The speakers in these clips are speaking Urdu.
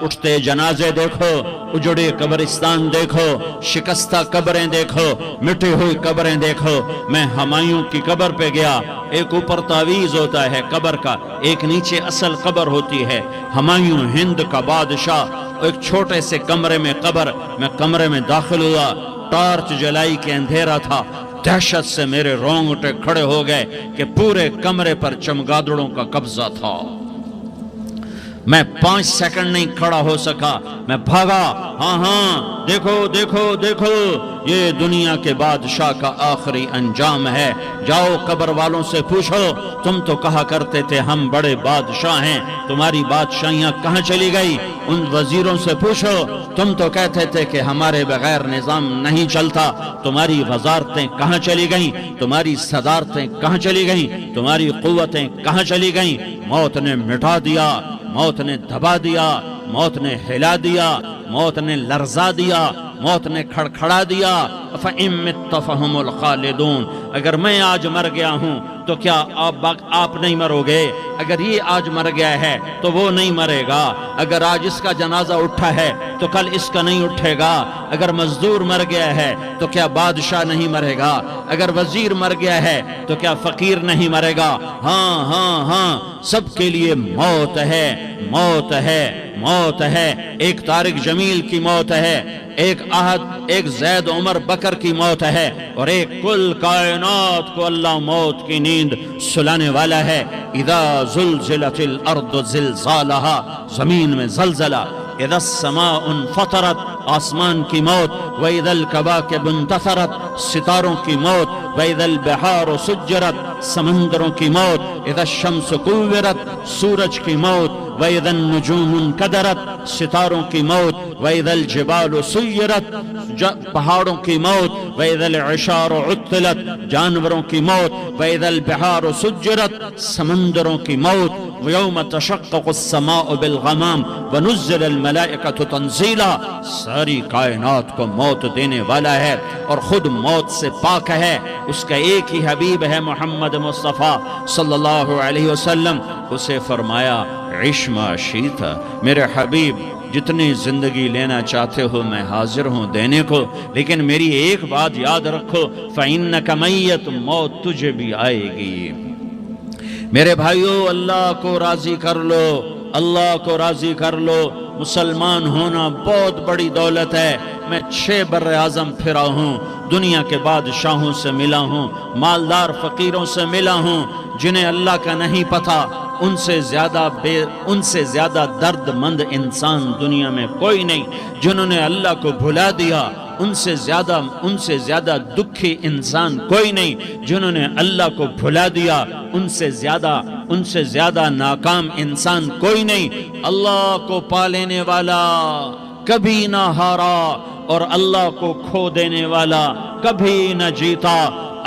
اٹھتے جنازے دیکھو، اجڑے قبرستان دیکھو، شکستہ قبریں دیکھو، مٹی ہوئی قبریں دیکھو۔ میں ہمایوں کی قبر پہ گیا، ایک اوپر تعویذ ہوتا ہے قبر کا، ایک نیچے اصل قبر ہوتی ہے۔ ہمایوں ہند کا بادشاہ، ایک چھوٹے سے کمرے میں قبر، میں کمرے میں داخل ہوا، ٹارچ جلائی کے اندھیرا تھا، دہشت سے میرے رونگٹے کھڑے ہو گئے کہ پورے کمرے پر چمگادڑوں کا قبضہ تھا۔ میں 5 سیکنڈ نہیں کھڑا ہو سکا، میں بھاگا۔ ہاں دیکھو دیکھو دیکھو، یہ دنیا کے بادشاہ کا آخری انجام ہے۔ جاؤ قبر والوں سے پوچھو، تم تو کہا کرتے تھے ہم بڑے بادشاہ ہیں، تمہاری بادشاہیاں کہاں چلی گئی؟ ان وزیروں سے پوچھو، تم تو کہتے تھے کہ ہمارے بغیر نظام نہیں چلتا، تمہاری وزارتیں کہاں چلی گئیں؟ تمہاری صدارتیں کہاں چلی گئیں؟ تمہاری قوتیں کہاں چلی گئیں؟ موت نے مٹا دیا، موت نے دبا دیا، موت نے ہلا دیا، موت نے لرزا دیا، موت نے کھڑکھڑا دیا۔ فَإِن مِتَّ فَهُمُ الْخَالِدُونَ، اگر میں آج مر گیا ہوں تو کیا آپ نہیں مرو گے؟ اگر یہ آج مر گیا ہے تو وہ نہیں مرے گا۔ اگر آج اس کا جنازہ اٹھا ہے تو کل اس کا نہیں اٹھے گا۔ اگر مزدور مر گیا ہے تو کیا بادشاہ نہیں مرے گا؟ اگر وزیر مر گیا ہے تو کیا فقیر نہیں مرے گا؟ ہاں ہاں ہاں، سب کے لیے موت ہے، موت ہے، موت ہے۔ ایک طارق جمیل کی موت ہے، ایک احد، ایک زید عمر بکر کی موت ہے، اور ایک کل کائنات کو اللہ موت کی نیند سلانے والا ہے۔ اذا زلزلت الارض زلزالہا، زمین میں زلزلہ، اذا السماء انفطرت، آسمان کی موت، وَإِذَا الْكَوَاكِبُ انتثرت، ستاروں کی موت، وَإِذَا الْبِحَارُ سُجِّرَتْ، سمندروں کی موت، اذا الشمس كُوِّرت، سورج کی موت، وَإِذَا النُّجُومُ انْكَدَرَتْ، ستاروں کی موت، وَإِذَا الْجِبَالُ سُيِّرَتْ، پہاڑوں کی موت، وَإِذَا الْعِشَارُ عُطِّلَتْ، جانوروں کی موت، وَإِذَا الْبِحَارُ سُجِّرَتْ، سمندروں کی موت، وَيَوْمَ تَشَقَّقُ السَّمَاءُ بِالْغَمَامِ وَنُزِّلَ الْمَلَائِكَةُ تَنزِيلًا، ساری کائنات کو موت دینے والا ہے اور خود موت سے پاک ہے۔ اس کا ایک ہی حبیب ہے محمد مصطفیٰ صلی اللہ علیہ وسلم، اسے فرمایا عِش ما شئت، میرے حبیب جتنی زندگی لینا چاہتے ہو میں حاضر ہوں دینے کو، لیکن میری ایک بات یاد رکھو، فَإِنَّكَ مَيَّتٌ، موت تجھے بھی آئے گی۔ میرے بھائیو، اللہ کو راضی کر لو، اللہ کو راضی کر لو۔ مسلمان ہونا بہت بڑی دولت ہے۔ میں 6 بر اعظم پھرا ہوں، دنیا کے بادشاہوں سے ملا ہوں، مالدار فقیروں سے ملا ہوں، جنہیں اللہ کا نہیں پتہ، ان سے زیادہ درد مند انسان دنیا میں کوئی نہیں۔ جنہوں نے اللہ کو بھلا دیا، ان سے زیادہ دکھی انسان کوئی نہیں۔ جنہوں نے اللہ کو بھلا دیا، ان سے زیادہ ناکام انسان کوئی نہیں۔ اللہ کو پا لینے والا کبھی نہ ہارا، اور اللہ کو کھو دینے والا کبھی نہ جیتا۔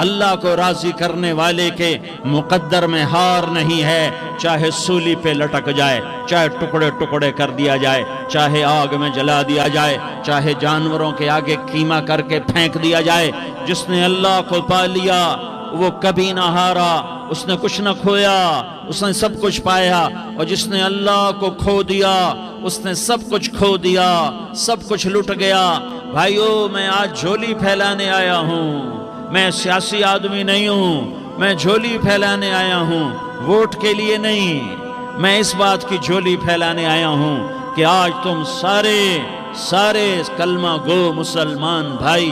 اللہ کو راضی کرنے والے کے مقدر میں ہار نہیں ہے، چاہے سولی پہ لٹک جائے، چاہے ٹکڑے ٹکڑے کر دیا جائے، چاہے آگ میں جلا دیا جائے، چاہے جانوروں کے آگے قیمہ کر کے پھینک دیا جائے۔ جس نے اللہ کو پا لیا وہ کبھی نہ ہارا، اس نے کچھ نہ کھویا، اس نے سب کچھ پایا۔ اور جس نے اللہ کو کھو دیا اس نے سب کچھ کھو دیا، سب کچھ لٹ گیا۔ بھائیو، میں آج جھولی پھیلانے آیا ہوں، میں سیاسی آدمی نہیں ہوں، میں جھولی پھیلانے آیا ہوں، ووٹ کے لیے نہیں۔ میں اس بات کی جھولی پھیلانے آیا ہوں کہ آج تم سارے کلمہ گو مسلمان بھائی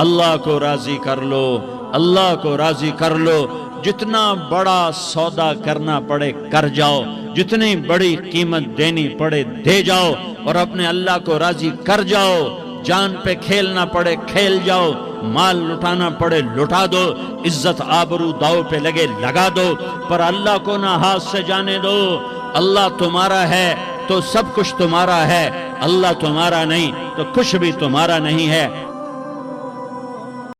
اللہ کو راضی کر لو، اللہ کو راضی کر لو۔ جتنا بڑا سودا کرنا پڑے کر جاؤ، جتنی بڑی قیمت دینی پڑے دے جاؤ، اور اپنے اللہ کو راضی کر جاؤ۔ جان پہ کھیلنا پڑے کھیل جاؤ، مال لٹانا پڑے لٹا دو، عزت آبرو داؤ پہ لگے لگا دو، پر اللہ کو نہ ہاتھ سے جانے دو۔ اللہ تمہارا ہے تو سب کچھ تمہارا ہے، اللہ تمہارا نہیں تو کچھ بھی تمہارا نہیں ہے۔